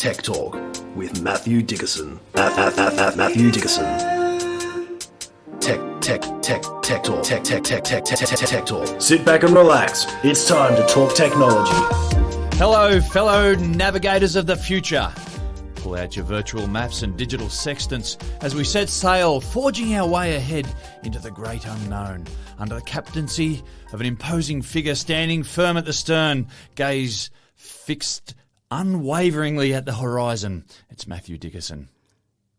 Tech Talk with Matthew Dickerson. Matthew Dickerson. Tech Talk. Sit back and relax. It's time to talk technology. Hello, fellow navigators of the future. Pull out your virtual maps and digital sextants as we set sail, forging our way ahead into the great unknown. Under the captaincy of an imposing figure standing firm at the stern, gaze fixed unwaveringly at the horizon. It's Matthew Dickerson.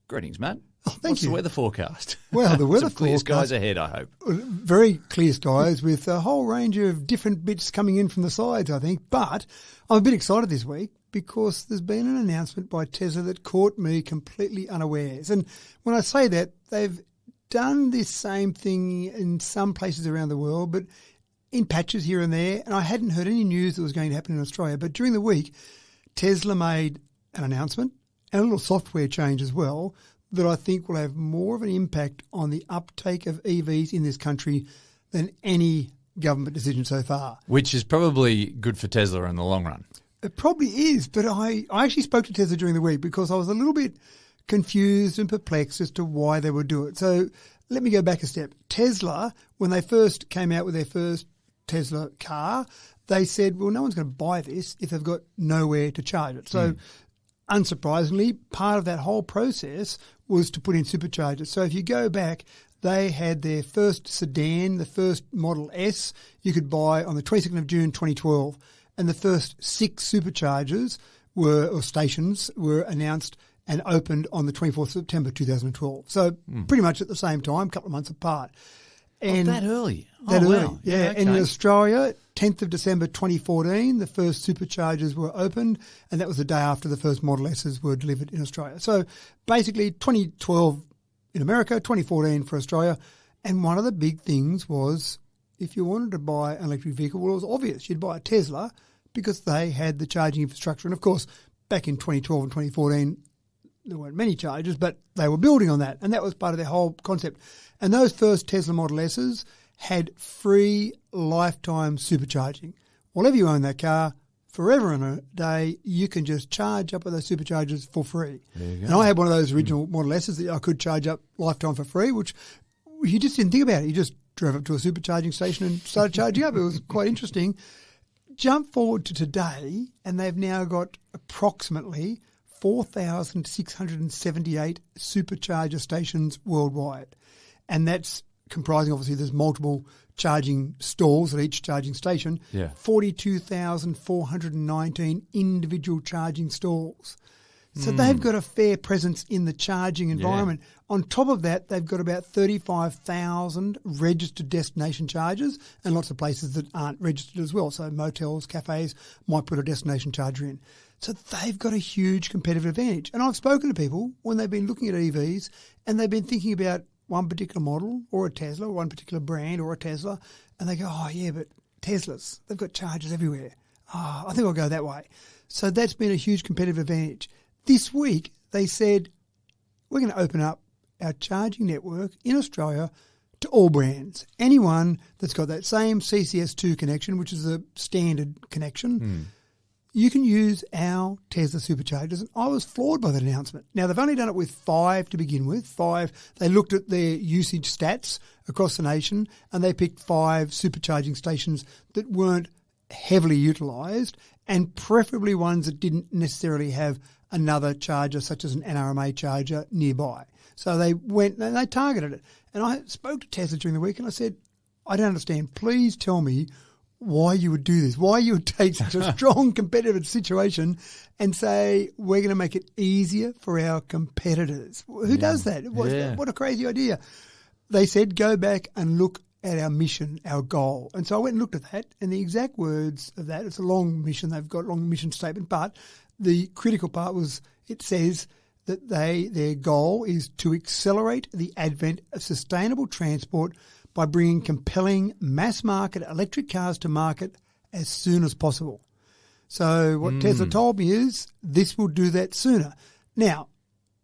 Greetings, Matt. Oh, thank What's you. the weather forecast? Well, the weather Some clear forecast, skies ahead, I hope. very clear skies with a whole range of different bits coming in from the sides, I think. But I'm a bit excited this week because there's been an announcement by Tesla that caught me completely unawares. And when I say that, they've done this same thing in some places around the world, but in patches here and there. And I hadn't heard any news that was going to happen in Australia. But during the week, Tesla made an announcement and a little software change as well that I think will have more of an impact on the uptake of EVs in this country than any government decision so far. Which is probably good for Tesla in the long run. It probably is, but I actually spoke to Tesla during the week because I was a little bit confused and perplexed as to why they would do it. So let me go back a step. Tesla, when they first came out with their first Tesla car, they said, well, no one's going to buy this if they've got nowhere to charge it. So unsurprisingly, part of that whole process was to put in superchargers. So if you go back, they had their first sedan, the first Model S, you could buy on the 22nd of June 2012. And the first 6 superchargers or stations were announced and opened on the 24th of September 2012. So pretty much at the same time, a couple of months apart. And that early? That early, wow. yeah. Okay. And in Australia, 10th of December 2014, the first superchargers were opened, and that was the day after the first Model S's were delivered in Australia. So basically 2012 in America, 2014 for Australia. And one of the big things was if you wanted to buy an electric vehicle, well, it was obvious. You'd buy a Tesla because they had the charging infrastructure. And, of course, back in 2012 and 2014, there weren't many chargers, but they were building on that, and that was part of their whole concept. And those first Tesla Model S's had free lifetime supercharging. Whenever you own that car, forever and a day, you can just charge up at those superchargers for free. And I had one of those original Model S's that I could charge up lifetime for free, which you just didn't think about it. You just drove up to a supercharging station and started charging up. It was quite interesting. Jump forward to today, and they've now got approximately 4,678 supercharger stations worldwide. And that's comprising, obviously, there's multiple charging stalls at each charging station. Yeah. 42,419 individual charging stalls. So they've got a fair presence in the charging environment. Yeah. On top of that, they've got about 35,000 registered destination chargers and lots of places that aren't registered as well. So motels, cafes might put a destination charger in. So they've got a huge competitive advantage. And I've spoken to people when they've been looking at EVs and they've been thinking about one particular model or a Tesla, one particular brand or a Tesla, and they go, oh, yeah, but Teslas, they've got chargers everywhere. Oh, I think I'll go that way. So that's been a huge competitive advantage. This week, they said, we're going to open up our charging network in Australia to all brands. Anyone that's got that same CCS2 connection, which is a standard connection, you can use our Tesla superchargers. And I was floored by that announcement. Now, they've only done it with 5 to begin with. 5. They looked at their usage stats across the nation and they picked 5 supercharging stations that weren't heavily utilised and preferably ones that didn't necessarily have another charger such as an NRMA charger nearby. So they went and they targeted it. And I spoke to Tesla during the week and I said, I don't understand. Please tell me why you would do this, why you would take such a strong competitive situation and say, we're going to make it easier for our competitors. Who does that? What a crazy idea. They said, go back and look at our mission, our goal. And so I went and looked at that, and the exact words of that, it's a long mission, they've got a long mission statement, but the critical part was it says that their goal is to accelerate the advent of sustainable transport by bringing compelling mass-market electric cars to market as soon as possible. So what Tesla told me is this will do that sooner. Now,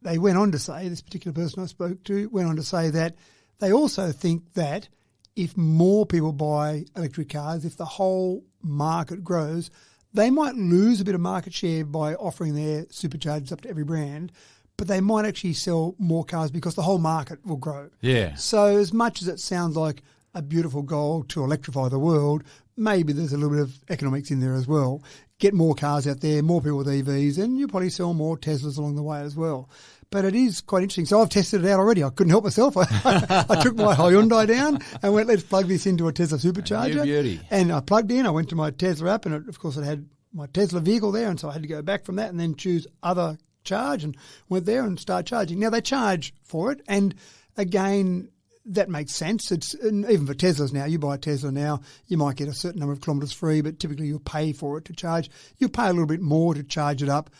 they went on to say, this particular person I spoke to went on to say that they also think that if more people buy electric cars, if the whole market grows, They might lose a bit of market share by offering their superchargers up to every brand, but they might actually sell more cars because the whole market will grow. Yeah. So as much as it sounds like a beautiful goal to electrify the world, maybe there's a little bit of economics in there as well. Get more cars out there, more people with EVs, and you'll probably sell more Teslas along the way as well. But it is quite interesting. So I've tested it out already. I couldn't help myself. I took my Hyundai down and went, let's plug this into a Tesla supercharger. You beauty. And I plugged in. I went to my Tesla app, and of course it had my Tesla vehicle there, and so I had to go back from that and then choose other charge, and went there and start charging. Now they charge for it, and again, that makes sense. It's even for Teslas now. You buy a Tesla now, you might get a certain number of kilometres free, but typically you'll pay for it to charge. You'll pay a little bit more to charge it up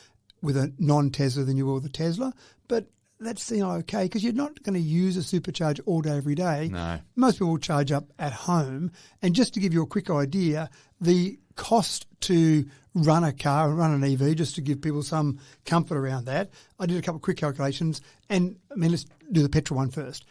with a non-Tesla than you will with a Tesla, but that's okay because you're not going to use a supercharger all day every day. No. Most people will charge up at home, and just to give you a quick idea, the cost to run a car, run an EV, just to give people some comfort around that, I did a couple of quick calculations, and let's do the petrol one first.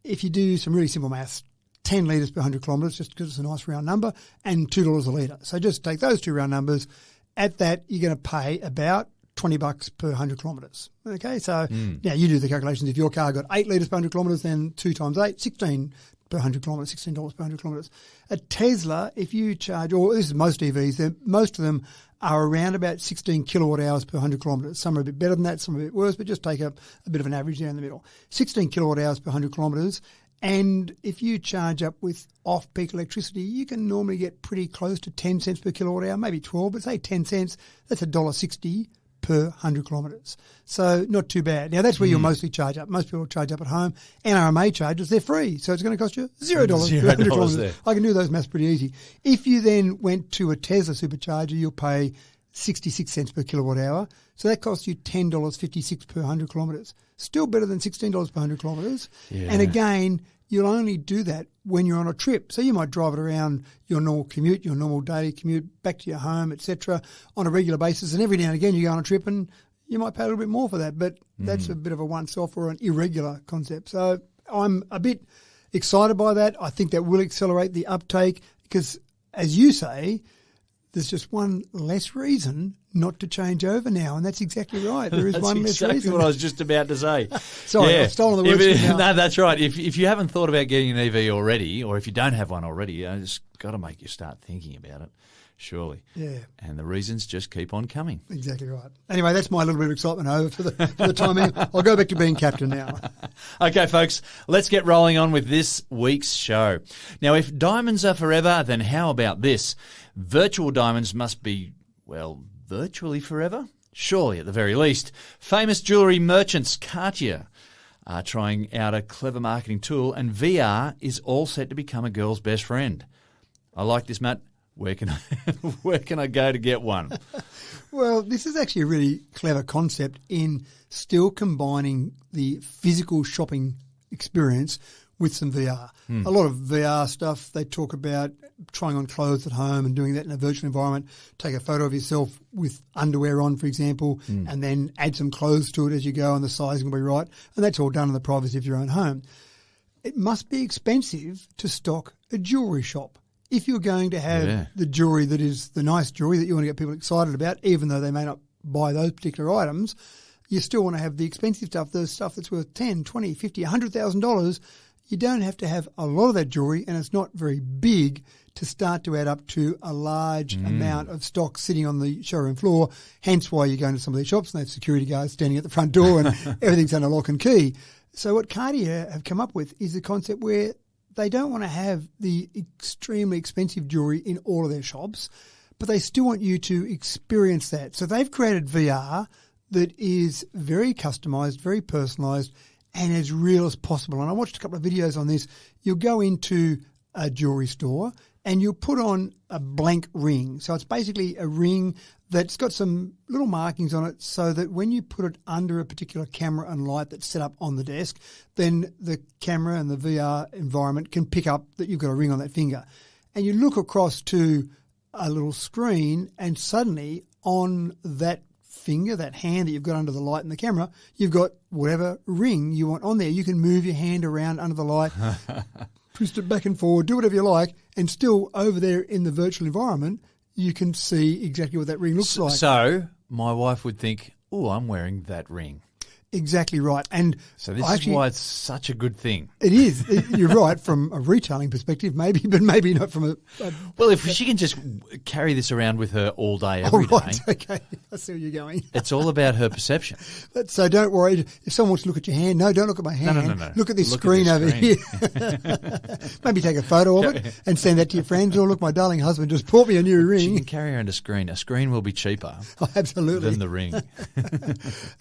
If you do some really simple maths, 10 litres per 100 kilometres, just because it's a nice round number, and $2 a litre. So just take those two round numbers. At that, you're going to pay about $20 per 100 kilometres. Okay, so now you do the calculations. If your car got 8 litres per 100 kilometres, then 2 times 8, 16 per 100 kilometres, $16 per 100 kilometres. A Tesla, if you charge, or this is most EVs, most of them are around about 16 kilowatt hours per 100 kilometres. Some are a bit better than that, some are a bit worse, but just take a bit of an average there in the middle. 16 kilowatt hours per 100 kilometres. And if you charge up with off-peak electricity, you can normally get pretty close to 10 cents per kilowatt hour, maybe 12, but say 10 cents, that's $1.60 per 100 kilometres. So not too bad. Now, that's where you'll mostly charge up. Most people charge up at home. NRMA charges, they're free. So it's going to cost you $0 per 100 kilometres. I can do those maths pretty easy. If you then went to a Tesla supercharger, you'll pay 66 cents per kilowatt hour. So that costs you $10.56 per 100 kilometres. Still better than $16 per 100 kilometres. Yeah. And again, you'll only do that when you're on a trip. So you might drive it around your normal commute, your normal daily commute, back to your home, etc., on a regular basis. And every now and again you go on a trip and you might pay a little bit more for that. But that's a bit of a once-off or an irregular concept. So I'm a bit excited by that. I think that will accelerate the uptake because, as you say, there's just one less reason not to change over now, and that's exactly right. There is one less reason. That's exactly what I was just about to say. Sorry, I've stolen the words from you now. No, that's right. If you haven't thought about getting an EV already, or if you don't have one already, it's got to make you start thinking about it, surely. Yeah. And the reasons just keep on coming. Exactly right. Anyway, that's my little bit of excitement over for the time being. I'll go back to being captain now. Okay, folks, let's get rolling on with this week's show. Now, if diamonds are forever, then how about this? Virtual diamonds must be, well, virtually forever? Surely, at the very least. Famous jewellery merchants Cartier are trying out a clever marketing tool, and VR is all set to become a girl's best friend. I like this, Matt. Where can I go to get one? Well, this is actually a really clever concept in still combining the physical shopping experience with some VR. A lot of VR stuff, they talk about trying on clothes at home and doing that in a virtual environment. Take a photo of yourself with underwear on, for example, and then add some clothes to it as you go and the sizing will be right. And that's all done in the privacy of your own home. It must be expensive to stock a jewellery shop. If you're going to have the jewellery that is the nice jewellery that you want to get people excited about, even though they may not buy those particular items, you still want to have the expensive stuff, the stuff that's worth $10,000, $20,000, $50,000, $100,000. You don't have to have a lot of that jewellery, and it's not very big to start to add up to a large amount of stock sitting on the showroom floor, hence why you go into some of these shops and they have security guards standing at the front door and everything's under lock and key. So what Cartier have come up with is a concept where they don't want to have the extremely expensive jewellery in all of their shops, but they still want you to experience that. So they've created VR that is very customised, very personalised, and as real as possible. And I watched a couple of videos on this. You'll go into a jewellery store and you'll put on a blank ring. So it's basically a ring that's got some little markings on it so that when you put it under a particular camera and light that's set up on the desk, then the camera and the VR environment can pick up that you've got a ring on that finger. And you look across to a little screen and suddenly on that finger, that hand that you've got under the light in the camera, you've got whatever ring you want on there. You can move your hand around under the light, twist it back and forward, do whatever you like, and still over there in the virtual environment, you can see exactly what that ring looks like. So my wife would think, oh, I'm wearing that ring. Exactly right. And so this is why it's such a good thing. It is. You're right from a retailing perspective, maybe, but maybe not from a well, if she can just carry this around with her all day, every day. Okay, I see where you're going. It's all about her perception. So don't worry. If someone wants to look at your hand, no, don't look at my hand. No. Look at this screen over here. Maybe take a photo of it and send that to your friends. Or look, my darling husband just bought me a new ring. She can carry around a screen. A screen will be cheaper absolutely. than the ring.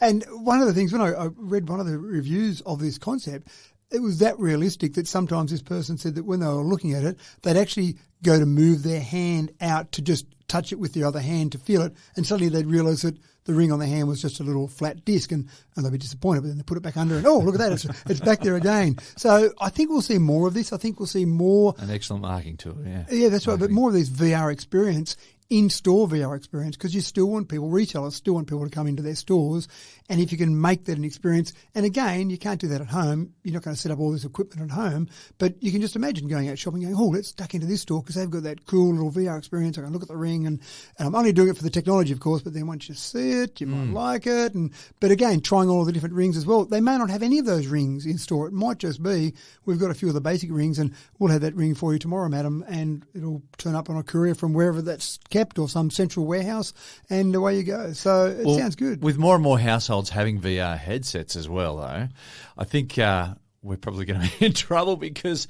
And one of the things, when I read one of the reviews of this concept, it was that realistic that sometimes this person said that when they were looking at it, they'd actually go to move their hand out to just touch it with the other hand to feel it, and suddenly they'd realise that the ring on the hand was just a little flat disc, and they'd be disappointed, but then they put it back under and, oh, look at that, it's back there again. So I think we'll see more of this. I think we'll see more. An excellent marketing tool, yeah. Yeah, that's right, but more of these VR experience, in-store VR experience, because you still want people, retailers still want people to come into their stores, and if you can make that an experience, and again, you can't do that at home, you're not going to set up all this equipment at home, but you can just imagine going out shopping going, oh, let's duck into this store because they've got that cool little VR experience, I can look at the ring, and I'm only doing it for the technology, of course, but then once you see it, you might like it, but again, trying all of the different rings as well. They may not have any of those rings in store. It might just be, we've got a few of the basic rings, and we'll have that ring for you tomorrow, madam, and it'll turn up on a courier from wherever that's kept or some central warehouse, and away you go. So it sounds good. With more and more households having VR headsets as well, though, I think we're probably going to be in trouble because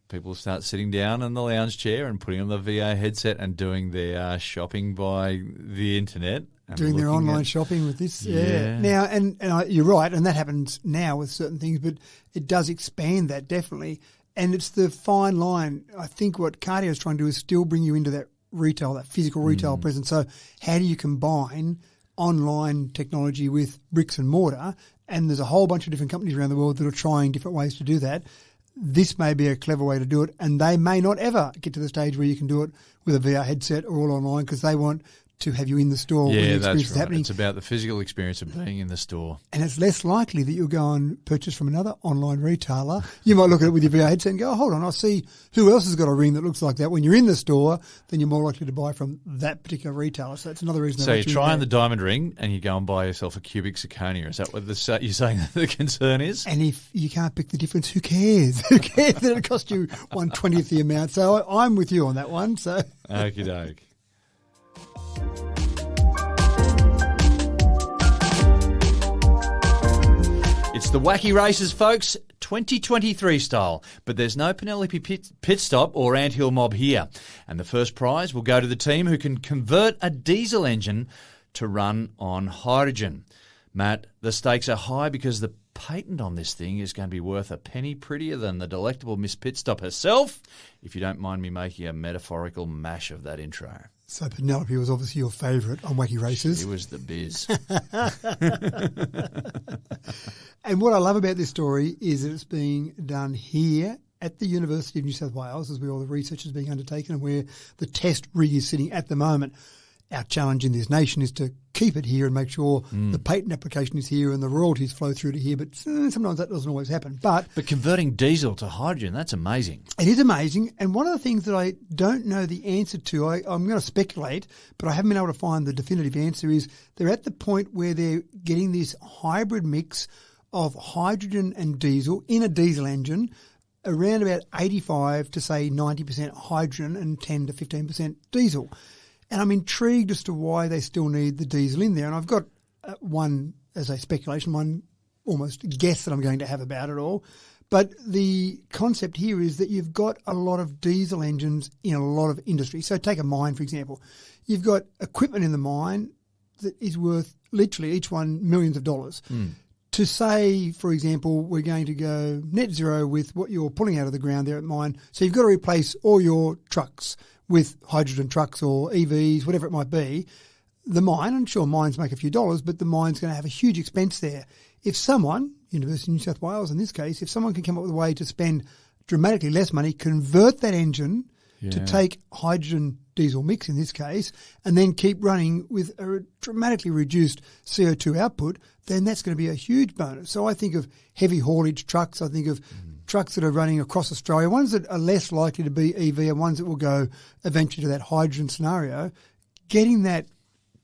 people start sitting down in the lounge chair and putting on the VR headset and doing their shopping by the internet. Doing their online shopping with this. Yeah. Now, and you're right, and that happens now with certain things, but it does expand that definitely. And it's the fine line. I think what Cartier is trying to do is still bring you into that retail, that physical retail presence. So how do you combine online technology with bricks and mortar? And there's a whole bunch of different companies around the world that are trying different ways to do that. This may be a clever way to do it, and they may not ever get to the stage where you can do it with a VR headset or all online because they want to have you in the store when the experience is happening. It's about the physical experience of being in the store. And it's less likely that you'll go and purchase from another online retailer. You might look at it with your VR headset and go, oh, hold on, I see who else has got a ring that looks like that. When you're in the store, then you're more likely to buy from that particular retailer. So that's another reason. So you're trying the diamond ring and you go and buy yourself a cubic zirconia. Is that what you're saying the concern is? And if you can't pick the difference, who cares? Who cares that it cost you 1/20th the amount? So I'm with you on that one. So okie doke. It's the Wacky Races, folks, 2023 style. But there's no Penelope pit stop or anthill mob here. And the first prize will go to the team who can convert a diesel engine to run on hydrogen. Matt, the stakes are high because the patent on this thing is going to be worth a penny prettier than the delectable Miss Pitstop herself, if you don't mind me making a metaphorical mash of that intro. So Penelope was obviously your favourite on Wacky Races. She was the biz. And what I love about this story is that it's being done here at the University of New South Wales, as where all the research is being undertaken and where the test rig is sitting at the moment. Our challenge in this nation is to keep it here and make sure the patent application is here and the royalties flow through to here. But sometimes that doesn't always happen. But converting diesel to hydrogen, that's amazing. It is amazing. And one of the things that I don't know the answer to, I'm going to speculate, but I haven't been able to find the definitive answer, is they're at the point where they're getting this hybrid mix of hydrogen and diesel in a diesel engine, around about 85 to say 90% hydrogen and 10 to 15% diesel. And I'm intrigued as to why they still need the diesel in there. And I've got one, as a speculation, one almost guess that I'm going to have about it all. But the concept here is that you've got a lot of diesel engines in a lot of industry. So take a mine, for example. You've got equipment in the mine that is worth literally each one millions of dollars. To say, for example, we're going to go net zero with what you're pulling out of the ground there at mine. So you've got to replace all your trucks with hydrogen trucks or EVs, whatever it might be. The mine, and sure, mines make a few dollars, but the mine's going to have a huge expense there. If someone, University of New South Wales in this case, if someone can come up with a way to spend dramatically less money, convert that engine to take hydrogen diesel mix in this case, and then keep running with a dramatically reduced CO2 output, then that's going to be a huge bonus. So I think of heavy haulage trucks, I think of trucks that are running across Australia, ones that are less likely to be EV and ones that will go eventually to that hydrogen scenario, getting that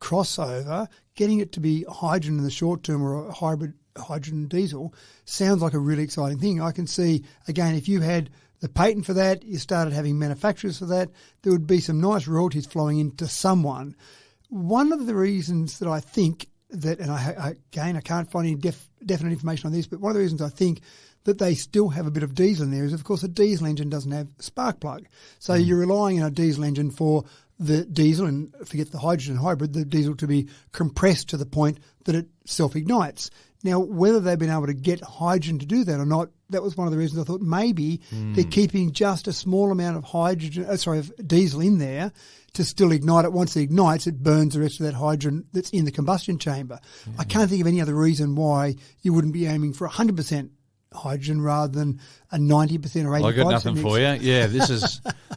crossover, getting it to be hydrogen in the short term or a hybrid hydrogen diesel sounds like a really exciting thing. I can see, again, if you had the patent for that, you started having manufacturers for that, there would be some nice royalties flowing into someone. One of the reasons that I think that, and I can't find any definite information on this, but one of the reasons I think that they still have a bit of diesel in there is, of course, a diesel engine doesn't have spark plug. So you're relying on a diesel engine for the diesel, and forget the hydrogen hybrid, the diesel to be compressed to the point that it self-ignites. Now, whether they've been able to get hydrogen to do that or not, that was one of the reasons I thought maybe they're keeping just a small amount of of diesel in there to still ignite it. Once it ignites, it burns the rest of that hydrogen that's in the combustion chamber. I can't think of any other reason why you wouldn't be aiming for 100% hydrogen rather than a 90% or 85%. I got nothing for you. Yeah, this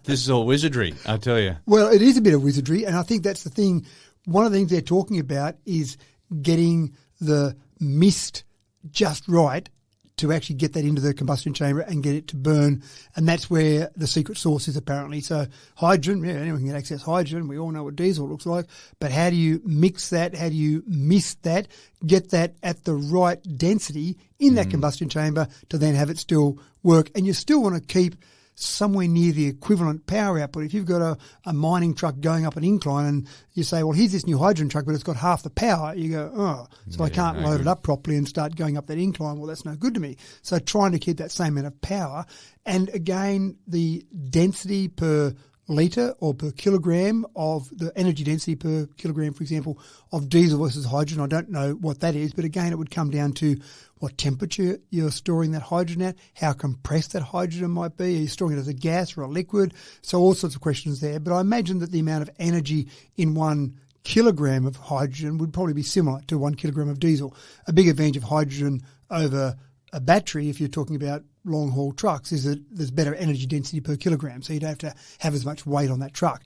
is all wizardry, I tell you. Well, it is a bit of wizardry, and I think that's the thing. One of the things they're talking about is getting the mist just right to actually get that into the combustion chamber and get it to burn, and that's where the secret sauce is apparently. So hydrogen, anyone can access hydrogen. We all know what diesel looks like, but how do you mix that? How do you mist that? Get that at the right density in that combustion chamber to then have it still work, and you still want to keep somewhere near the equivalent power output. If you've got a mining truck going up an incline and you say, well, here's this new hydrogen truck, but it's got half the power, you go, I can't load it up properly and start going up that incline. Well, that's no good to me. So trying to keep that same amount of power. And again, the density per litre or per kilogram of the energy density per kilogram, for example, of diesel versus hydrogen. I don't know what that is, but again, it would come down to what temperature you're storing that hydrogen at, how compressed that hydrogen might be. Are you storing it as a gas or a liquid? So all sorts of questions there. But I imagine that the amount of energy in 1 kilogram of hydrogen would probably be similar to 1 kilogram of diesel. A big advantage of hydrogen over a battery, if you're talking about long-haul trucks, is that there's better energy density per kilogram, so you don't have to have as much weight on that truck.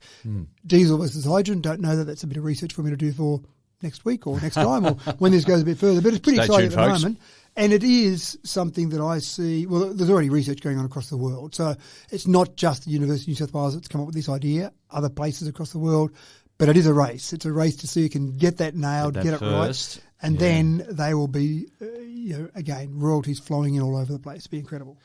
Diesel versus hydrogen, don't know that. That's a bit of research for me to do for next week or next time or when this goes a bit further. But it's pretty exciting at the moment. And it is something that I see, well, there's already research going on across the world. So it's not just the University of New South Wales that's come up with this idea, other places across the world. But it is a race. It's a race to see who can get that nailed, get it first. Right. And then they will be, again, royalties flowing in all over the place. It'll be incredible.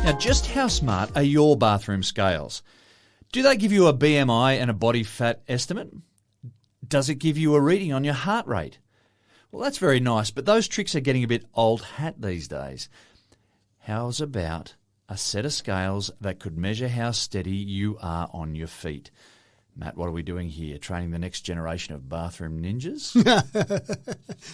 Now, just how smart are your bathroom scales? Do they give you a BMI and a body fat estimate? Does it give you a reading on your heart rate? Well, that's very nice, but those tricks are getting a bit old hat these days. How's about a set of scales that could measure how steady you are on your feet? Matt, what are we doing here? Training the next generation of bathroom ninjas?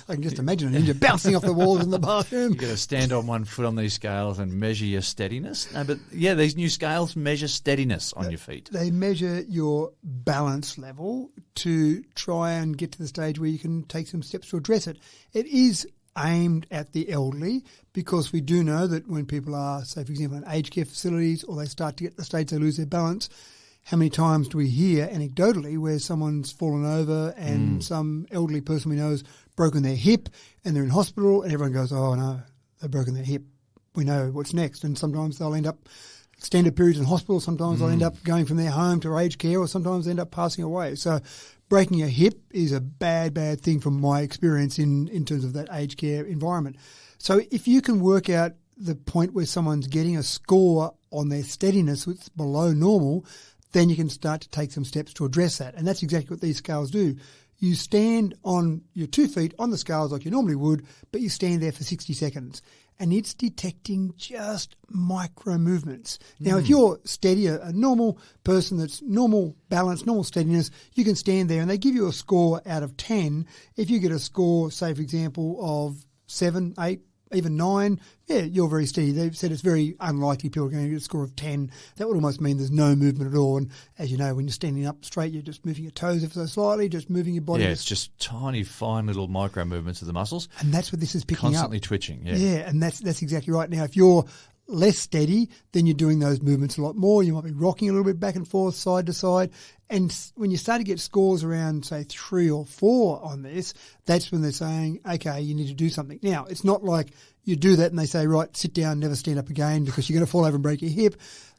I can just imagine a ninja bouncing off the walls in the bathroom. You've got to stand on one foot on these scales and measure your steadiness. No, but yeah, these new scales measure steadiness on your feet. They measure your balance level to try and get to the stage where you can take some steps to address it. It is aimed at the elderly because we do know that when people are, say, for example, in aged care facilities or they start to get to the stage they lose their balance, how many times do we hear anecdotally where someone's fallen over and some elderly person we know has broken their hip and they're in hospital and everyone goes, oh, no, they've broken their hip. We know what's next. And sometimes they'll end up extended periods in hospital. Sometimes they'll end up going from their home to aged care or sometimes they end up passing away. So breaking a hip is a bad thing from my experience in terms of that aged care environment. So if you can work out the point where someone's getting a score on their steadiness which is below normal, then you can start to take some steps to address that. And that's exactly what these scales do. You stand on your 2 feet on the scales like you normally would, but you stand there for 60 seconds. And it's detecting just micro movements. Now, if you're steady, a normal person that's normal balance, normal steadiness, you can stand there and they give you a score out of 10. If you get a score, say, for example, of 7, 8, even 9, you're very steady. They've said it's very unlikely people are going to get a score of 10. That would almost mean there's no movement at all. And as you know, when you're standing up straight, you're just moving your toes ever so slightly, just moving your body. Yeah, it's just tiny, fine little micro movements of the muscles. And that's what this is picking Constantly up. twitching, Yeah, and that's exactly right. Now, if you're less steady, then you're doing those movements a lot more. You might be rocking a little bit back and forth, side to side. And when you start to get scores around, say, 3 or 4 on this, that's when they're saying, okay, you need to do something. Now, it's not like you do that and they say, right, sit down, never stand up again because you're going to fall over and break your hip.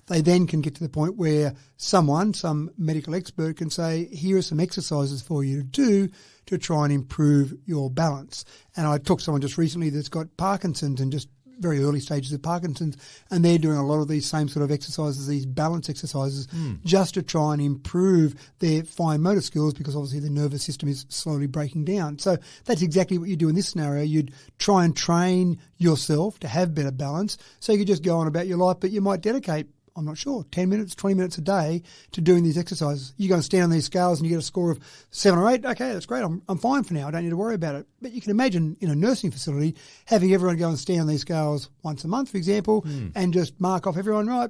They then can get to the point where some medical expert can say, here are some exercises for you to do to try and improve your balance. And I talked to someone just recently that's got Parkinson's and just very early stages of Parkinson's, and they're doing a lot of these same sort of exercises, these balance exercises, just to try and improve their fine motor skills because obviously the nervous system is slowly breaking down. So that's exactly what you do in this scenario. You'd try and train yourself to have better balance so you could just go on about your life, but you might dedicate, I'm not sure, 10 minutes, 20 minutes a day to doing these exercises. You go and stand on these scales and you get a score of 7 or 8. Okay, that's great. I'm fine for now. I don't need to worry about it. But you can imagine in a nursing facility having everyone go and stand on these scales once a month, for example, and just mark off everyone, right,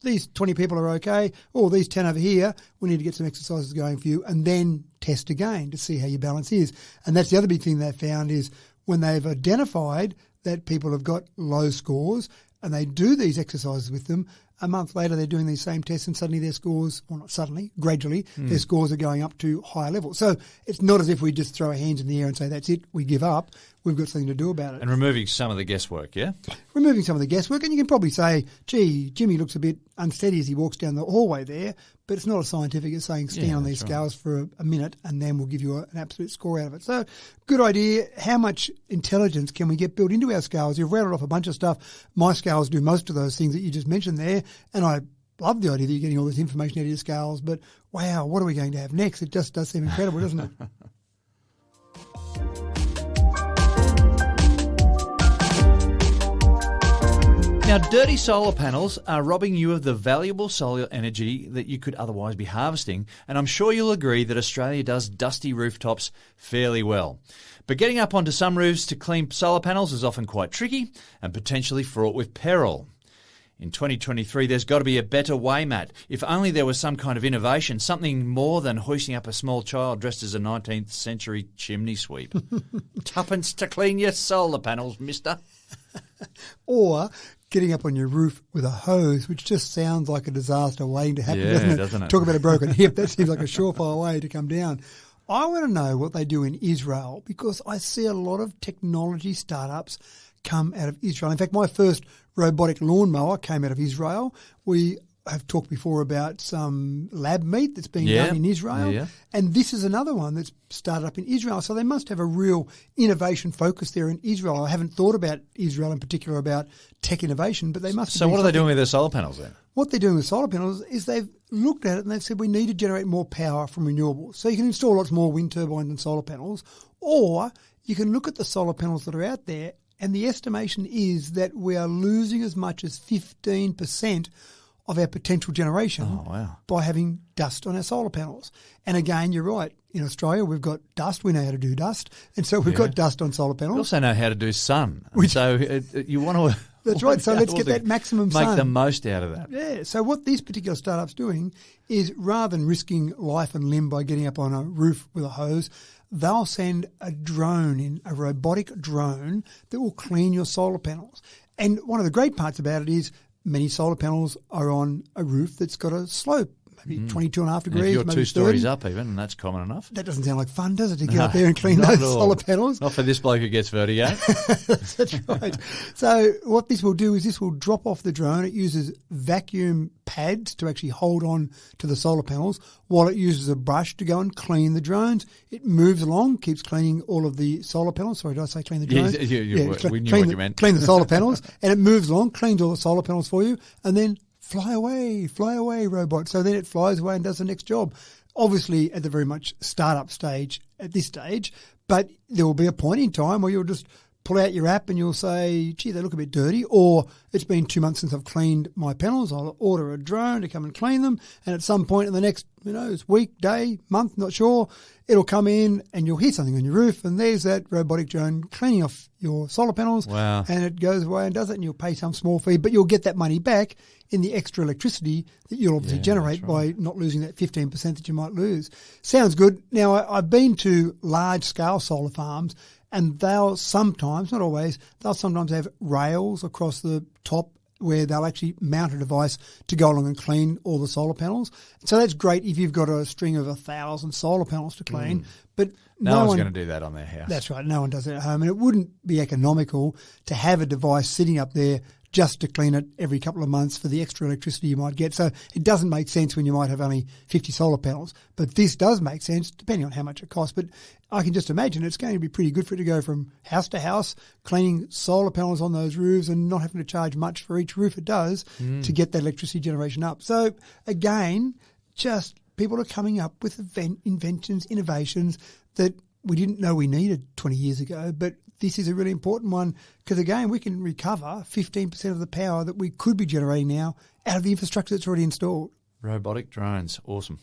these 20 people are okay, or these 10 over here, we need to get some exercises going for you, and then test again to see how your balance is. And that's the other big thing they found is when they've identified that people have got low scores and they do these exercises with them, a month later, they're doing these same tests and suddenly their scores, well, not suddenly, gradually, their scores are going up to higher levels. So it's not as if we just throw our hands in the air and say, that's it, we give up. We've got something to do about it. And removing some of the guesswork, yeah? Removing some of the guesswork. And you can probably say, gee, Jimmy looks a bit unsteady as he walks down the hallway there, but it's not as scientific as saying stand on these scales for a minute and then we'll give you an absolute score out of it. So good idea. How much intelligence can we get built into our scales? You've rattled off a bunch of stuff. My scales do most of those things that you just mentioned there, and I love the idea that you're getting all this information out of your scales, but wow, what are we going to have next? It just does seem incredible, doesn't it? Now, dirty solar panels are robbing you of the valuable solar energy that you could otherwise be harvesting, and I'm sure you'll agree that Australia does dusty rooftops fairly well. But getting up onto some roofs to clean solar panels is often quite tricky and potentially fraught with peril. In 2023, there's got to be a better way, Matt. If only there was some kind of innovation, something more than hoisting up a small child dressed as a 19th century chimney sweep. Tuppence to clean your solar panels, mister. Or getting up on your roof with a hose, which just sounds like a disaster waiting to happen, doesn't it? Talk about a broken hip. That seems like a surefire way to come down. I want to know what they do in Israel because I see a lot of technology startups come out of Israel. In fact, my first robotic lawnmower came out of Israel. We have talked before about some lab meat that's being done in Israel. And this is another one that's started up in Israel. So they must have a real innovation focus there in Israel. I haven't thought about Israel in particular about tech innovation, but they must be. So what are they doing with their solar panels then? What they're doing with solar panels is they've looked at it and they've said we need to generate more power from renewables. So you can install lots more wind turbines and solar panels, or you can look at the solar panels that are out there, and the estimation is that we are losing as much as 15% of our potential generation by having dust on our solar panels. And again, you're right. In Australia, we've got dust. We know how to do dust. And so we've got dust on solar panels. We also know how to do sun. So you want to... That's right. So let's get that maximum sun. Make the most out of that. Yeah. So what this particular startup's doing is rather than risking life and limb by getting up on a roof with a hose, they'll send a drone in, a robotic drone that will clean your solar panels. And one of the great parts about it is many solar panels are on a roof that's got a slope, maybe 22.5 degrees, if you're maybe 2 stories 30. up even, and that's common enough. That doesn't sound like fun, does it, to get up there and clean those solar panels? Not for this bloke who gets vertigo. That's right. So what this will do is this will drop off the drone. It uses vacuum pads to actually hold on to the solar panels while it uses a brush to go and clean the drones. It moves along, keeps cleaning all of the solar panels. Sorry, did I say clean the drones? We knew what you meant. Clean the solar panels, and it moves along, cleans all the solar panels for you, and then fly away, robot. So then it flies away and does the next job. Obviously at the very much startup stage at this stage, but there will be a point in time where you'll just pull out your app and you'll say, gee, they look a bit dirty, or it's been 2 months since I've cleaned my panels. I'll order a drone to come and clean them, and at some point in the next, week, day, month, not sure, it'll come in and you'll hear something on your roof, and there's that robotic drone cleaning off your solar panels. Wow. And it goes away and does it, and you'll pay some small fee, but you'll get that money back in the extra electricity that you'll obviously generate by not losing that 15% that you might lose. Sounds good. Now, I've been to large-scale solar farms, and they'll sometimes, not always, they'll sometimes have rails across the top where they'll actually mount a device to go along and clean all the solar panels. So that's great if you've got a string of 1,000 solar panels to clean. But No one's going to do that on their house. That's right. No one does it at home. And it wouldn't be economical to have a device sitting up there just to clean it every couple of months for the extra electricity you might get. So it doesn't make sense when you might have only 50 solar panels. But this does make sense depending on how much it costs. But I can just imagine it's going to be pretty good for it to go from house to house, cleaning solar panels on those roofs and not having to charge much for each roof it does to get that electricity generation up. So again, just people are coming up with inventions, innovations that we didn't know we needed 20 years ago, but this is a really important one because, again, we can recover 15% of the power that we could be generating now out of the infrastructure that's already installed. Robotic drones. Awesome.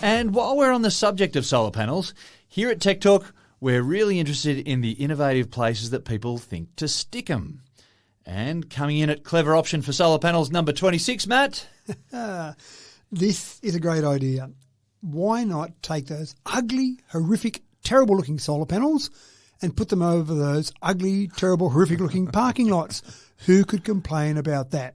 And while we're on the subject of solar panels, here at Tech Talk, we're really interested in the innovative places that people think to stick them. And coming in at clever option for solar panels number 26, Matt. This is a great idea. Why not take those ugly, horrific, terrible-looking solar panels and put them over those ugly, terrible, horrific-looking parking lots? Who could complain about that?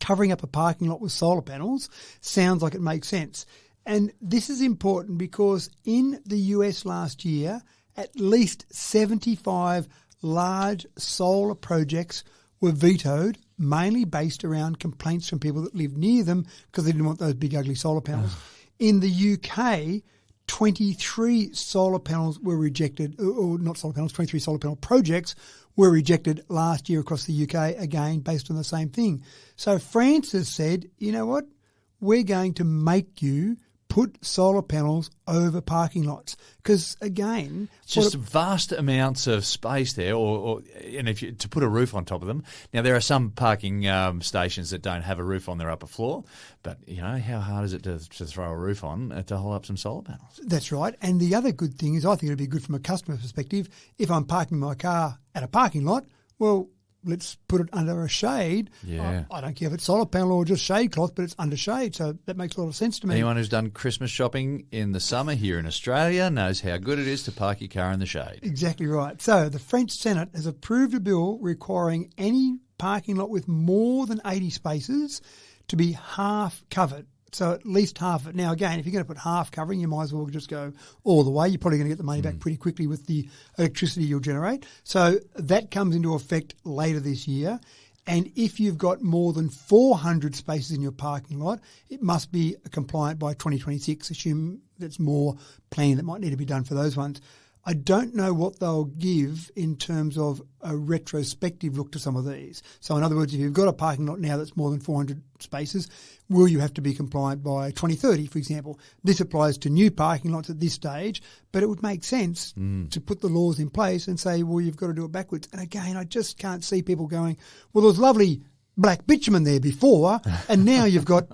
Covering up a parking lot with solar panels sounds like it makes sense. And this is important because in the US last year, at least 75 large solar projects were vetoed, mainly based around complaints from people that lived near them because they didn't want those big ugly solar panels. In the UK, 23 solar panels were rejected, or not solar panels, 23 solar panel projects were rejected last year across the UK, again, based on the same thing. So France has said, you know what, we're going to make you put solar panels over parking lots because, again... Just vast amounts of space there, and if you, to put a roof on top of them. Now, there are some parking stations that don't have a roof on their upper floor, but, you know, how hard is it to throw a roof on to hold up some solar panels? That's right. And the other good thing is I think it'd be good from a customer perspective. If I'm parking my car at a parking lot, well... let's put it under a shade. Yeah. I don't care if it's solar panel or just shade cloth, but it's under shade, so that makes a lot of sense to me. Anyone who's done Christmas shopping in the summer here in Australia knows how good it is to park your car in the shade. Exactly right. So the French Senate has approved a bill requiring any parking lot with more than 80 spaces to be half covered. So at least half of it. Now, again, if you're going to put half covering, you might as well just go all the way. You're probably going to get the money back pretty quickly with the electricity you'll generate. So that comes into effect later this year. And if you've got more than 400 spaces in your parking lot, it must be compliant by 2026. Assume there's more planning that might need to be done for those ones. I don't know what they'll give in terms of a retrospective look to some of these. So in other words, if you've got a parking lot now that's more than 400 spaces, will you have to be compliant by 2030, for example? This applies to new parking lots at this stage, but it would make sense to put the laws in place and say, well, you've got to do it backwards. And again, I just can't see people going, well, there was lovely black bitumen there before, and now you've got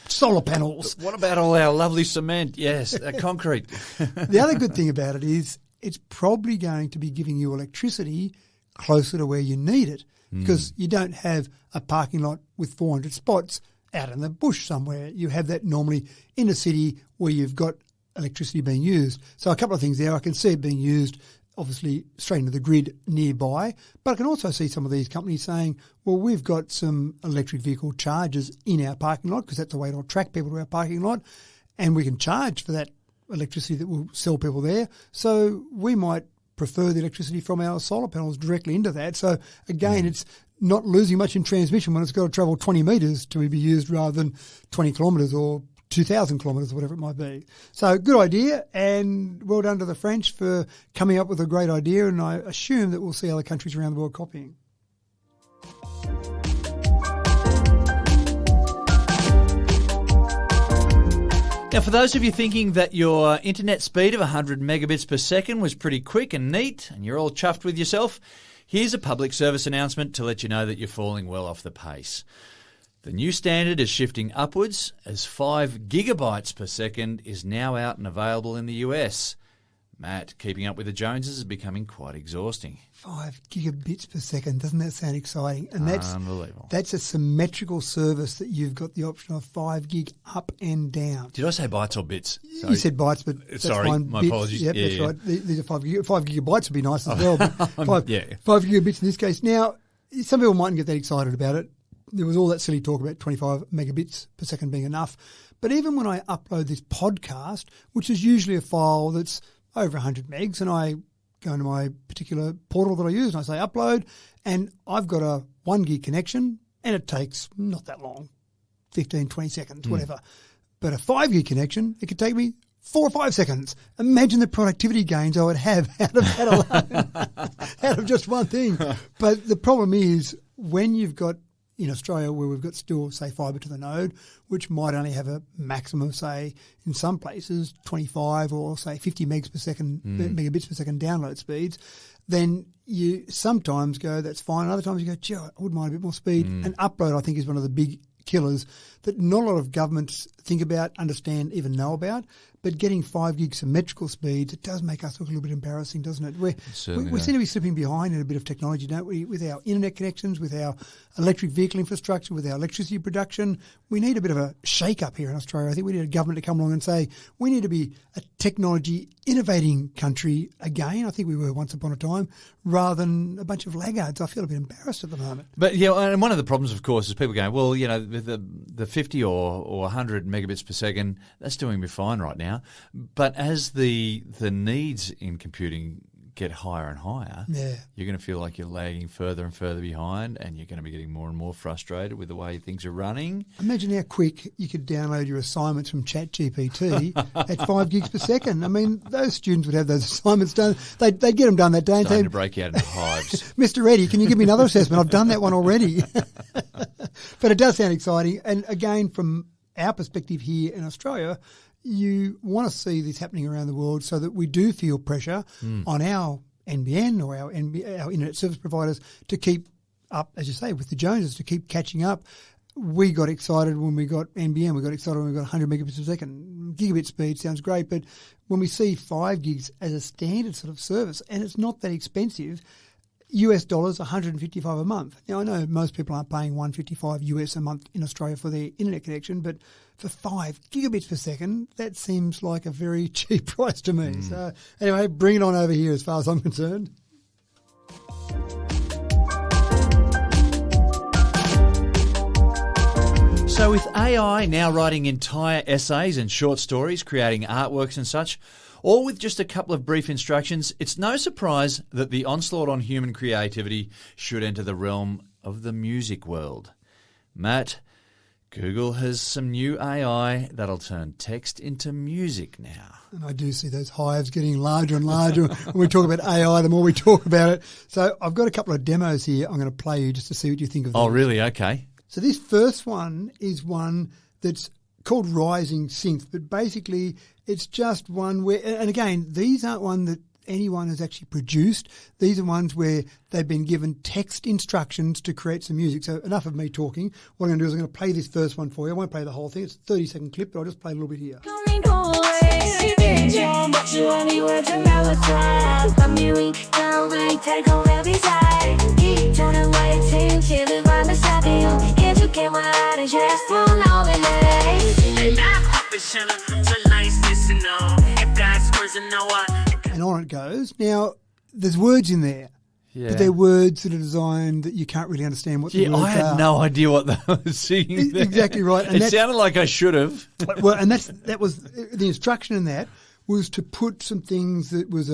solar panels. What about all our lovely cement? Yes, concrete. The other good thing about it is it's probably going to be giving you electricity closer to where you need it because you don't have a parking lot with 400 spots out in the bush somewhere. You have that normally in a city where you've got electricity being used. So a couple of things there. I can see it being used obviously straight into the grid nearby, but I can also see some of these companies saying, well, we've got some electric vehicle chargers in our parking lot because that's the way to attract people to our parking lot, and we can charge for that electricity that will sell people there. So we might prefer the electricity from our solar panels directly into that. So again, it's not losing much in transmission when it's got to travel 20 metres to be used rather than 20 kilometres or 2,000 kilometres or whatever it might be. So good idea, and well done to the French for coming up with a great idea, and I assume that we'll see other countries around the world copying. Now, for those of you thinking that your internet speed of 100 megabits per second was pretty quick and neat and you're all chuffed with yourself, here's a public service announcement to let you know that you're falling well off the pace. The new standard is shifting upwards as 5 gigabytes per second is now out and available in the US. Matt, keeping up with the Joneses is becoming quite exhausting. 5 gigabits per second. Doesn't that sound exciting? And that's unbelievable. That's a symmetrical service that you've got the option of 5 gig up and down. Did I say bytes or bits? You said bytes, but that's Sorry, fine. my Bits. apologies. Yep, Yeah, that's yeah. right. These are 5 gigabytes would be nice as well. But 5 gigabits in this case. Now, some people mightn't get that excited about it. There was all that silly talk about 25 megabits per second being enough. But even when I upload this podcast, which is usually a file that's over 100 megs, and I go into my particular portal that I use and I say upload, and I've got a 1 gig connection, and it takes not that long, 15, 20 seconds, whatever. But a 5 gig connection, it could take me 4 or 5 seconds. Imagine the productivity gains I would have out of that alone, out of just one thing. But the problem is when you've got, in Australia where we've got still, say, fibre to the node, which might only have a maximum, say, in some places, 25 or, say, 50 megabits per second download speeds, then you sometimes go, that's fine. Other times you go, gee, I wouldn't mind a bit more speed. And upload, I think, is one of the big killers that not a lot of governments think about, understand, even know about. But getting 5 gig symmetrical speeds, it does make us look a little bit embarrassing, doesn't it? We seem to be slipping behind in a bit of technology, don't we? With our internet connections, with our electric vehicle infrastructure, with our electricity production. We need a bit of a shake-up here in Australia. I think we need a government to come along and say, we need to be a technology innovating country again. I think we were once upon a time, rather than a bunch of laggards. I feel a bit embarrassed at the moment. But yeah, and one of the problems, of course, is people going, well, you know, the 50 or 100 megabits per second, that's doing me fine right now. But as the needs in computing get higher and higher, you're going to feel like you're lagging further and further behind, and you're going to be getting more and more frustrated with the way things are running. Imagine how quick you could download your assignments from ChatGPT at 5 gigs per second. I mean, those students would have those assignments done. They'd get them done that day and say, to break out into hives. Mr. Reddy, can you give me another assessment? I've done that one already. But it does sound exciting. And again, from our perspective here in Australia, you want to see this happening around the world so that we do feel pressure on our NBN or our internet service providers to keep up, as you say, with the Joneses, to keep catching up. We got excited when we got NBN. We got excited when we got 100 megabits per second. Gigabit speed sounds great, but when we see 5 gigs as a standard sort of service, and it's not that expensive, US dollars, $155 a month. Now, I know most people aren't paying $155 US a month in Australia for their internet connection, but for 5 gigabits per second, that seems like a very cheap price to me. So anyway, bring it on over here as far as I'm concerned. So with AI now writing entire essays and short stories, creating artworks and such, all with just a couple of brief instructions, it's no surprise that the onslaught on human creativity should enter the realm of the music world. Matt, Google has some new AI that'll turn text into music now. And I do see those hives getting larger and larger. When we talk about AI, the more we talk about it. So I've got a couple of demos here I'm going to play you just to see what you think of them. Oh, really? Okay. So this first one is one that's called Rising Synth, but basically it's just one where, and again, these aren't one that anyone has actually produced. These are ones where they've been given text instructions to create some music. So enough of me talking. What I'm going to do is I'm going to play this first one for you. I won't play the whole thing. It's a 30-second clip, but I'll just play a little bit here. And on it goes. Now, there's words in there. Yeah. But they're words that are designed that you can't really understand what the words are. I had no idea what they were singing there. Exactly right. And it sounded like I should have. Well, and that was the instruction in that was to put some things that was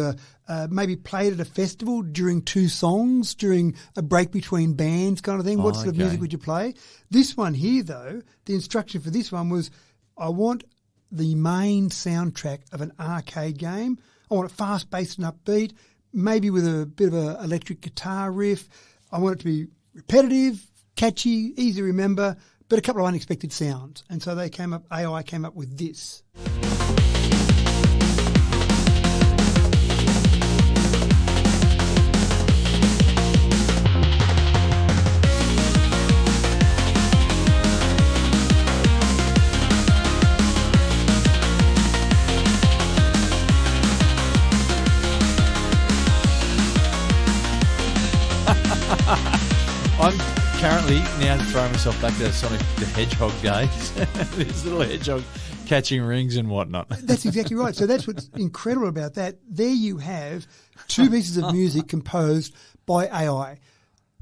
maybe played at a festival during 2 songs, during a break between bands kind of thing. What sort of music would you play? This one here, though, the instruction for this one was, I want the main soundtrack of an arcade game. I want it fast-paced and upbeat, maybe with a bit of an electric guitar riff. I want it to be repetitive, catchy, easy to remember, but a couple of unexpected sounds. And so AI came up with this. I'm currently now throwing myself back to Sonic the Hedgehog days. This little hedgehog catching rings and whatnot. That's exactly right. So that's what's incredible about that. There you have two pieces of music composed by AI.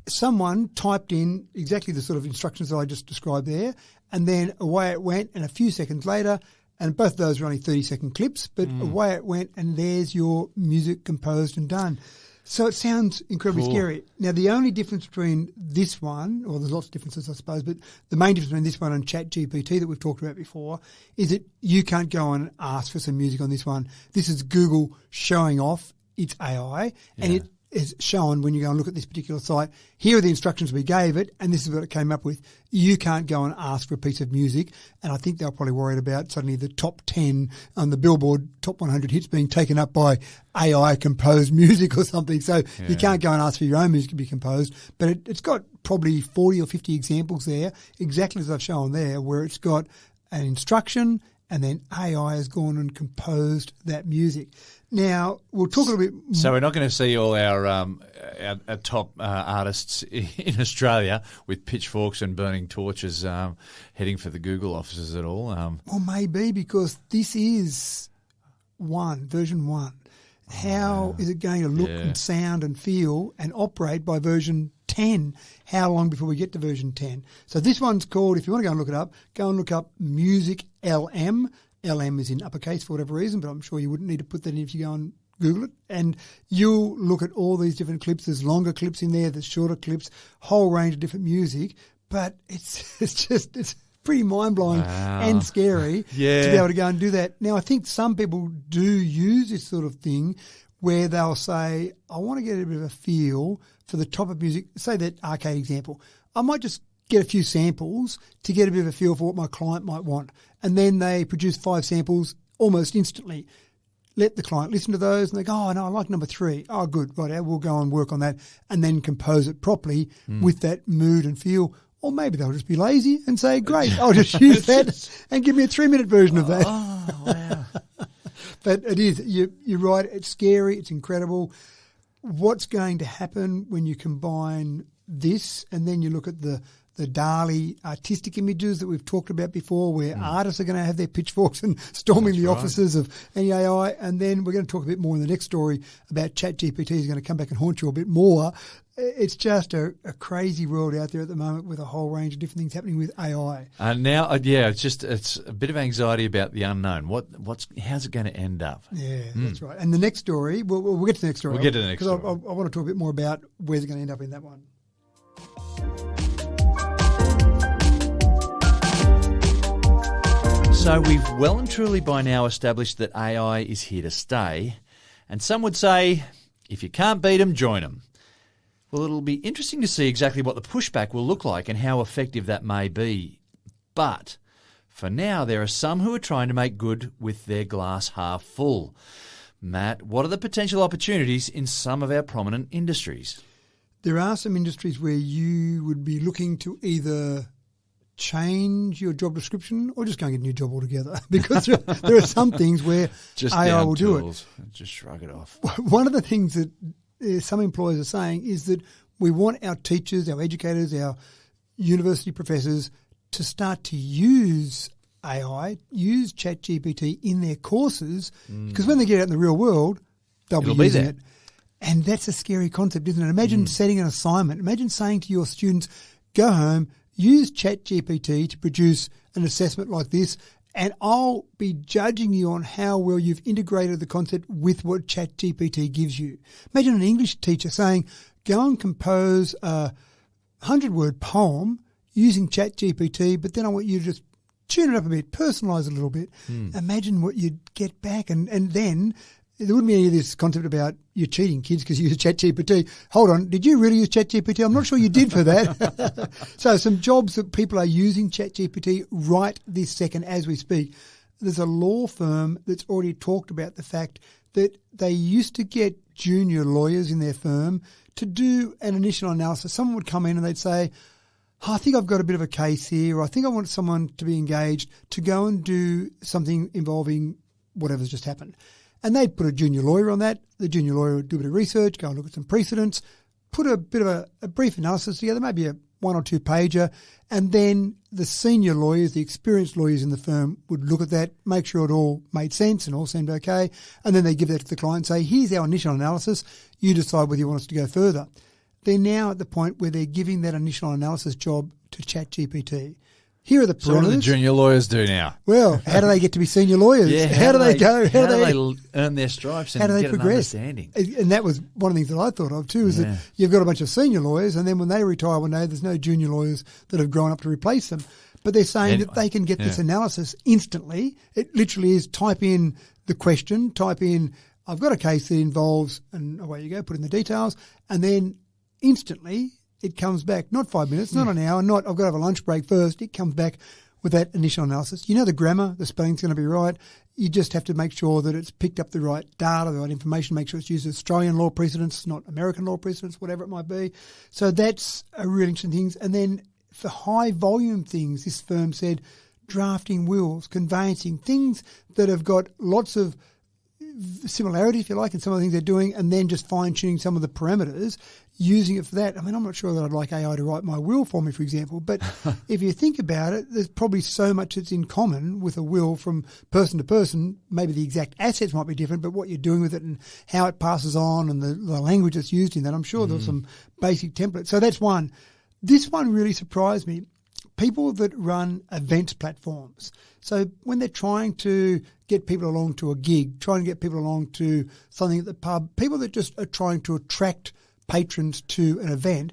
Someone typed in exactly the sort of instructions that I just described there, and then away it went, and a few seconds later, and both of those are only 30-second clips, but away it went, and there's your music composed and done. So it sounds incredibly scary. Now, the only difference between this one, or there's lots of differences, I suppose, but the main difference between this one and ChatGPT that we've talked about before is that you can't go and ask for some music on this one. This is Google showing off its AI, and it is shown when you go and look at this particular site. Here are the instructions we gave it, and this is what it came up with. You can't go and ask for a piece of music, and I think they're probably worried about suddenly the top 10 on the Billboard top 100 hits being taken up by AI-composed music or something. So you can't go and ask for your own music to be composed, but it's got probably 40 or 50 examples there, exactly as I've shown there, where it's got an instruction and then AI has gone and composed that music. Now, we'll talk a little bit more. So we're not going to see all our top artists in Australia with pitchforks and burning torches heading for the Google offices at all. Well, maybe, because this is version 1. How is it going to look and sound and feel and operate by version 10? How long before we get to version 10? So this one's called, if you want to go and look it up, go and look up Music LM. LM is in uppercase for whatever reason, but I'm sure you wouldn't need to put that in if you go and Google it. And you'll look at all these different clips. There's longer clips in there, there's shorter clips, whole range of different music. But it's pretty mind-blowing and scary to be able to go and do that. Now, I think some people do use this sort of thing where they'll say, I want to get a bit of a feel for the type of music. Say that arcade example. I might just get a few samples to get a bit of a feel for what my client might want. And then they produce 5 samples almost instantly. Let the client listen to those and they go, oh, no, I like number 3. Oh, good, right, we'll go and work on that and then compose it properly with that mood and feel. Or maybe they'll just be lazy and say, great, I'll just use that and give me a 3-minute version of that. Oh, wow. But it is, you're right, it's scary, it's incredible. What's going to happen when you combine this and then you look at the Dali artistic images that we've talked about before, where artists are going to have their pitchforks and storming the offices of any AI. And then we're going to talk a bit more in the next story about ChatGPT is going to come back and haunt you a bit more. It's just a crazy world out there at the moment with a whole range of different things happening with AI. Now, it's a bit of anxiety about the unknown. How's it going to end up? Yeah, that's right. And the next story, we'll get to the next story. We'll get to the next story. Because I want to talk a bit more about where's it going to end up in that one. So we've well and truly by now established that AI is here to stay. And some would say, if you can't beat them, join them. Well, it'll be interesting to see exactly what the pushback will look like and how effective that may be. But for now, there are some who are trying to make good with their glass half full. Matt, what are the potential opportunities in some of our prominent industries? There are some industries where you would be looking to either change your job description or just go and get a new job altogether, because there are some things where just AI will do it. Just shrug it off. One of the things that some employers are saying is that we want our teachers, our educators, our university professors to start to use AI, use ChatGPT in their courses, because when they get out in the real world, they'll be using it. And that's a scary concept, isn't it? Imagine setting an assignment. Imagine saying to your students, go home, use ChatGPT to produce an assessment like this, and I'll be judging you on how well you've integrated the concept with what ChatGPT gives you. Imagine an English teacher saying, go and compose a 100-word poem using ChatGPT, but then I want you to just tune it up a bit, personalise it a little bit. Imagine what you'd get back. And then there wouldn't be any of this concept about you're cheating kids because you use ChatGPT. Hold on, did you really use ChatGPT? I'm not sure you did for that. So some jobs that people are using ChatGPT right this second as we speak. There's a law firm that's already talked about the fact that they used to get junior lawyers in their firm to do an initial analysis. Someone would come in and they'd say, I think I've got a bit of a case here, or I think I want someone to be engaged to go and do something involving whatever's just happened. And they'd put a junior lawyer on that. The junior lawyer would do a bit of research, go and look at some precedents, put a bit of a brief analysis together, maybe a 1 or 2 pager, and then the senior lawyers, the experienced lawyers in the firm would look at that, make sure it all made sense and all seemed okay, and then they give that to the client and say, here's our initial analysis, you decide whether you want us to go further. They're now at the point where they're giving that initial analysis job to ChatGPT. Here are the parameters. So what do the junior lawyers do now? Well, how do they get to be senior lawyers? Yeah, how do they go? How do they earn their stripes and how do they get progress? an understanding? And that was one of the things that I thought of too, is that you've got a bunch of senior lawyers, and then when they retire one day, there's no junior lawyers that have grown up to replace them. But they're saying that they can get this analysis instantly. It literally is type in the question, type in, I've got a case that involves, and away you go, put in the details, and then instantly it comes back, not 5 minutes, not an hour, not I've got to have a lunch break first. It comes back with that initial analysis. You know the grammar, the spelling's going to be right. You just have to make sure that it's picked up the right data, the right information, make sure it's used Australian law precedents, not American law precedents, whatever it might be. So that's a really interesting thing. And then for high volume things, this firm said drafting wills, conveyancing, things that have got lots of similarity, if you like, in some of the things they're doing, and then just fine-tuning some of the parameters, using it for that. I mean, I'm not sure that I'd like AI to write my will for me, for example, but if you think about it, there's probably so much that's in common with a will from person to person. Maybe the exact assets might be different, but what you're doing with it and how it passes on and the language that's used in that, I'm sure there's some basic templates. So that's one. This one really surprised me. People that run events platforms. So when they're trying to get people along to a gig, trying to get people along to something at the pub, people that just are trying to attract patrons to an event,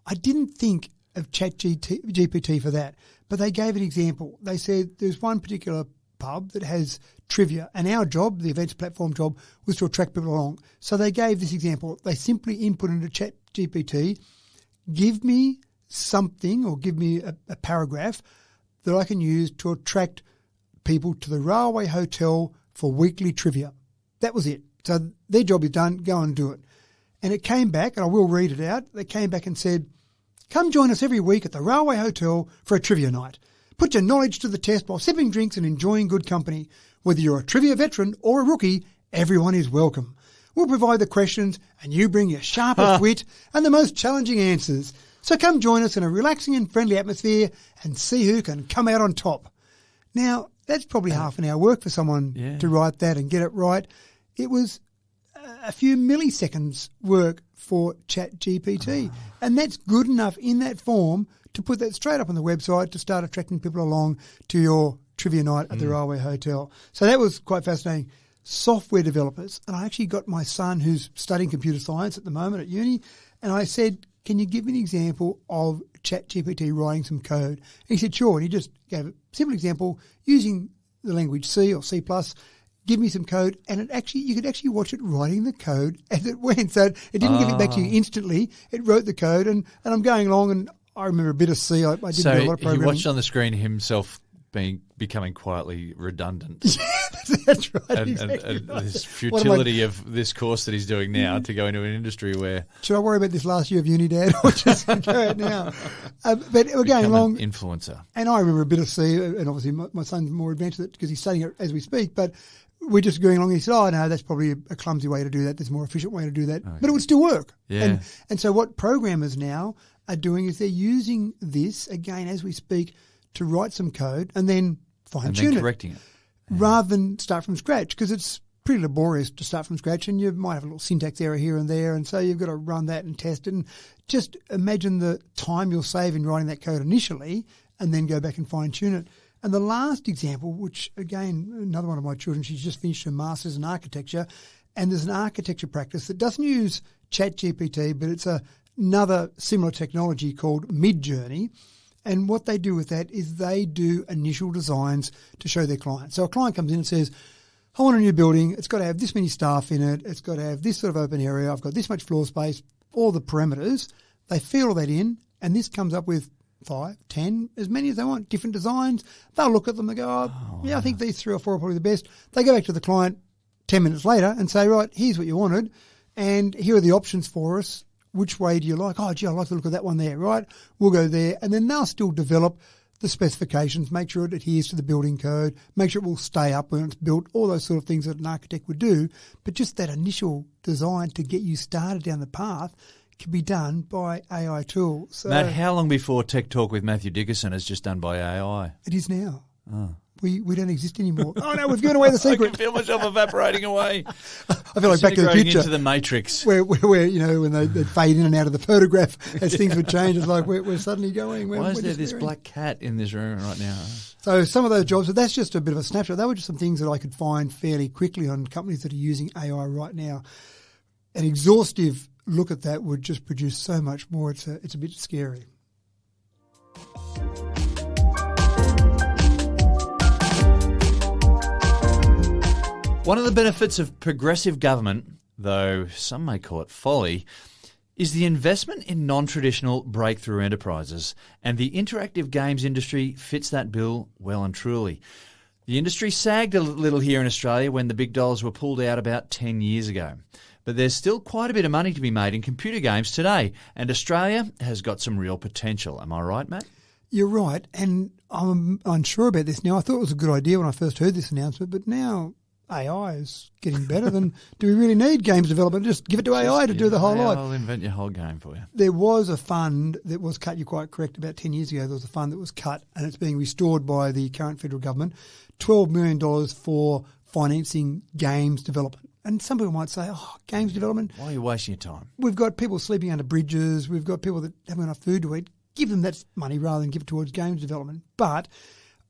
I didn't think of ChatGPT for that. But they gave an example. They said there's one particular pub that has trivia, and our job, the events platform job, was to attract people along. So they gave this example. They simply input into ChatGPT, give me something or give me a paragraph that I can use to attract people to the Railway Hotel for weekly trivia. That was it. So their job is done. Go and do it. And it came back, and I will read it out. They came back and said, come join us every week at the Railway Hotel for a trivia night. Put your knowledge to the test while sipping drinks and enjoying good company. Whether you're a trivia veteran or a rookie, everyone is welcome. We'll provide the questions and you bring your sharpest wit and the most challenging answers. So come join us in a relaxing and friendly atmosphere and see who can come out on top. Now, that's probably half an hour work for someone to write that and get it right. It was a few milliseconds work for ChatGPT. And that's good enough in that form to put that straight up on the website to start attracting people along to your trivia night at the Railway Hotel. So that was quite fascinating. Software developers. And I actually got my son who's studying computer science at the moment at uni, and I said, can you give me an example of ChatGPT writing some code? And he said, sure. And he just gave a simple example using the language C or C++. Give me some code, and you could actually watch it writing the code as it went. So it didn't give it back to you instantly. It wrote the code, and I'm going along, and I remember a bit of C. I didn't do a lot of programming. He watched on the screen himself becoming quietly redundant. That's right. And, exactly and right. this futility of this course that he's doing now to go into an industry where... Should I worry about this last year of uni, Dad, or just go out now? But we're going along. An influencer. And I remember a bit of C, and obviously my son's more advanced at it because he's studying it as we speak, but we're just going along and he said, oh, no, that's probably a clumsy way to do that. There's a more efficient way to do that. Okay. But it would still work. Yeah. And so what programmers now are doing is they're using this, again, as we speak, to write some code and then fine-tune it. And then correcting it. Yeah. Rather than start from scratch, because it's pretty laborious to start from scratch and you might have a little syntax error here and there, and so you've got to run that and test it. And just imagine the time you'll save in writing that code initially and then go back and fine-tune it. And the last example, which, again, another one of my children, she's just finished her Masters in Architecture, and there's an architecture practice that doesn't use ChatGPT, but it's another similar technology called Midjourney. And what they do with that is they do initial designs to show their clients. So a client comes in and says, I want a new building. It's got to have this many staff in it. It's got to have this sort of open area. I've got this much floor space, all the parameters. They fill all that in, and this comes up with 5, 10, as many as they want, different designs. They'll look at them and go, I think these 3 or 4 are probably the best. They go back to the client 10 minutes later and say, right, here's what you wanted, and here are the options for us. Which way do you like? Oh, gee, I like the look of that one there, right? We'll go there. And then they'll still develop the specifications, make sure it adheres to the building code, make sure it will stay up when it's built, all those sort of things that an architect would do. But just that initial design to get you started down the path can be done by AI tools. So Matt, how long before Tech Talk with Matthew Dickerson is just done by AI? it is now. Oh. We don't exist anymore. Oh no, we've given away the secret. I can feel myself evaporating away. I feel like Back to the Future. Into the Matrix. Where when they fade in and out of the photograph as things would change, it's like we're suddenly going. Why is there this black cat in this room right now? So some of those jobs, that's just a bit of a snapshot. They were just some things that I could find fairly quickly on companies that are using AI right now. An exhaustive look at that would just produce so much more. It's a bit scary. One of the benefits of progressive government, though some may call it folly, is the investment in non-traditional breakthrough enterprises, and the interactive games industry fits that bill well and truly. The industry sagged a little here in Australia when the big dollars were pulled out about 10 years ago. But there's still quite a bit of money to be made in computer games today, and Australia has got some real potential. Am I right, Matt? You're right, and I'm unsure about this now. I thought it was a good idea when I first heard this announcement, but now AI is getting better. Then do we really need games development? Just give it to AI to do the whole lot. I'll invent your whole game for you. There was a fund that was cut, you're quite correct, about 10 years ago there was a fund that was cut and it's being restored by the current federal government, $12 million for financing games development. And some people might say, games development? Why are you wasting your time? We've got people sleeping under bridges. We've got people that haven't enough food to eat. Give them that money rather than give it towards games development. But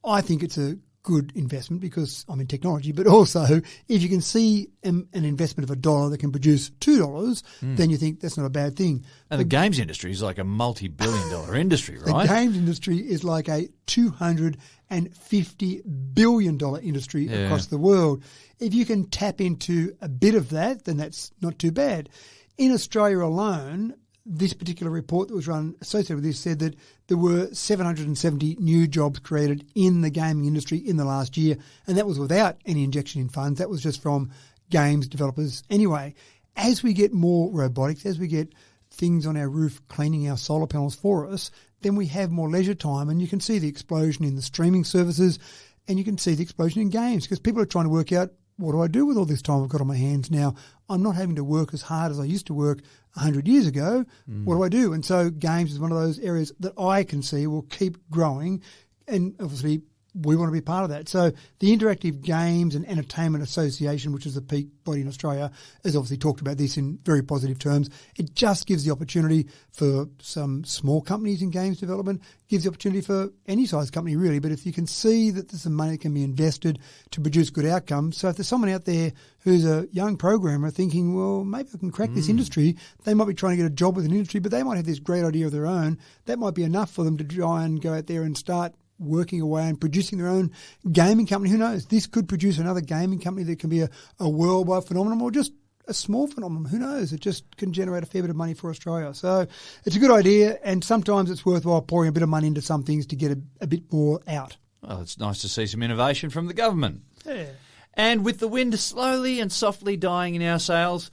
I think it's a good investment because I'm in technology, but also if you can see an investment of $1 that can produce $2, then you think that's not a bad thing. And the games industry is like a multi-billion-dollar industry, right? The games industry is like a $250 billion industry across the world. If you can tap into a bit of that, then that's not too bad. In Australia alone, this particular report that was run associated with this said that there were 770 new jobs created in the gaming industry in the last year, and that was without any injection in funds. That was just from games developers anyway. As we get more robotics, as we get things on our roof cleaning our solar panels for us, then we have more leisure time, and you can see the explosion in the streaming services and you can see the explosion in games because people are trying to work out, what do I do with all this time I've got on my hands now? I'm not having to work as hard as I used to work 100 years ago. What do I do? And so games is one of those areas that I can see will keep growing, and obviously we want to be part of that. So the Interactive Games and Entertainment Association, which is the peak body in Australia, has obviously talked about this in very positive terms. It just gives the opportunity for some small companies in games development, gives the opportunity for any size company really, but if you can see that there's some money that can be invested to produce good outcomes. So if there's someone out there who's a young programmer thinking, well, maybe I can crack this industry, they might be trying to get a job with an industry, but they might have this great idea of their own. That might be enough for them to try and go out there and start working away and producing their own gaming company. Who knows? This could produce another gaming company that can be a worldwide phenomenon or just a small phenomenon. Who knows? It just can generate a fair bit of money for Australia. So it's a good idea, and sometimes it's worthwhile pouring a bit of money into some things to get a bit more out. Well, it's nice to see some innovation from the government. Yeah. And with the wind slowly and softly dying in our sails,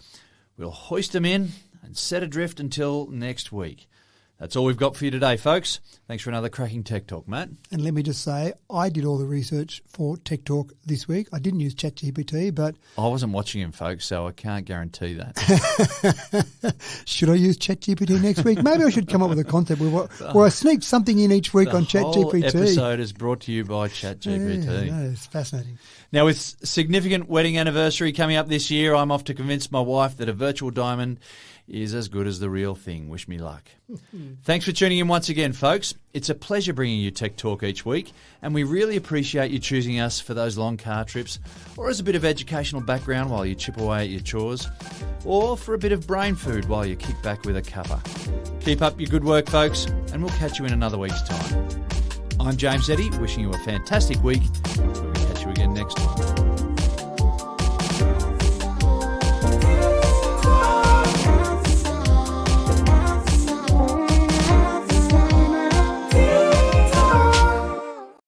we'll hoist them in and set adrift until next week. That's all we've got for you today, folks. Thanks for another cracking Tech Talk, Matt. And let me just say, I did all the research for Tech Talk this week. I didn't use ChatGPT, but I wasn't watching him, folks, so I can't guarantee that. Should I use ChatGPT next week? Maybe I should come up with a concept where I sneak something in each week on ChatGPT. The whole episode is brought to you by ChatGPT. Yeah, no, it's fascinating. Now, with significant wedding anniversary coming up this year, I'm off to convince my wife that a virtual diamond is as good as the real thing. Wish me luck. Thanks for tuning in once again, folks. It's a pleasure bringing you Tech Talk each week, and we really appreciate you choosing us for those long car trips, or as a bit of educational background while you chip away at your chores, or for a bit of brain food while you kick back with a cuppa. Keep up your good work, folks, and we'll catch you in another week's time. I'm James Eddy, wishing you a fantastic week. We'll catch you again next time.